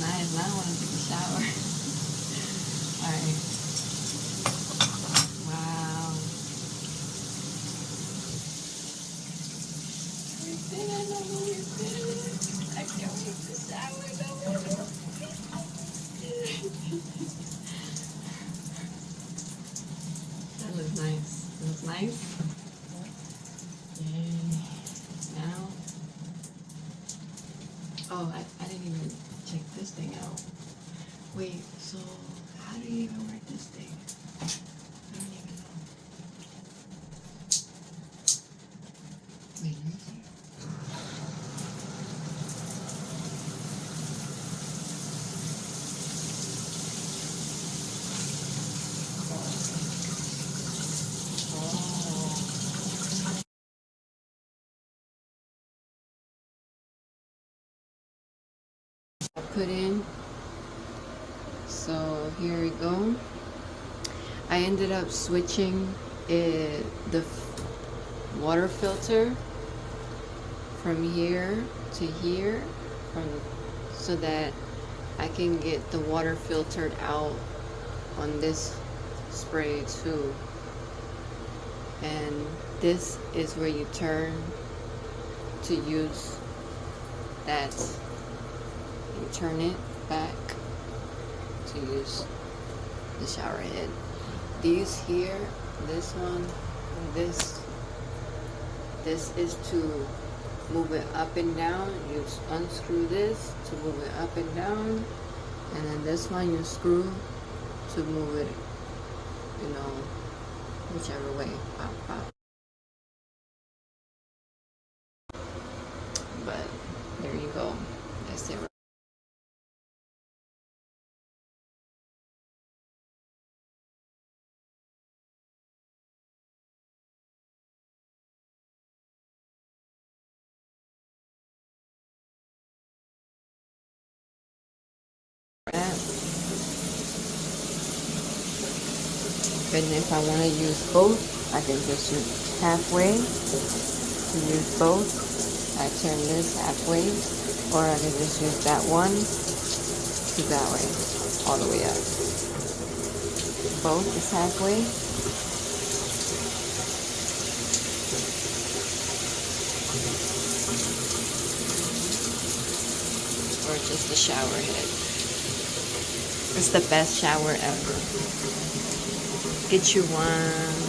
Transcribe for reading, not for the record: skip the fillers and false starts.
nice. Now I want to take a shower. Alright. Wow. We did it. I know we did it. I can't wait to shower. That looks nice. That looks nice. Yay. Now. Oh, I didn't even check this thing out. Wait, so how do you even work this thing? I don't even know. Wait, let me see. I put in. So here we go. I ended up switching the water filter from here to here, so that I can get the water filtered out on this spray too. And this is where you turn to use that. You turn it back to use the shower head. These here, this one, this is to move it up and down. You unscrew this to move it up and down, and then this one you screw to move it, you know, whichever way. Pop, pop. But there you go. That's it. And if I want to use both, I can just use halfway to use both. I turn this halfway, or I can just use that one to that way, all the way up. Both is halfway. Or just the shower head. It's the best shower ever. Get you one.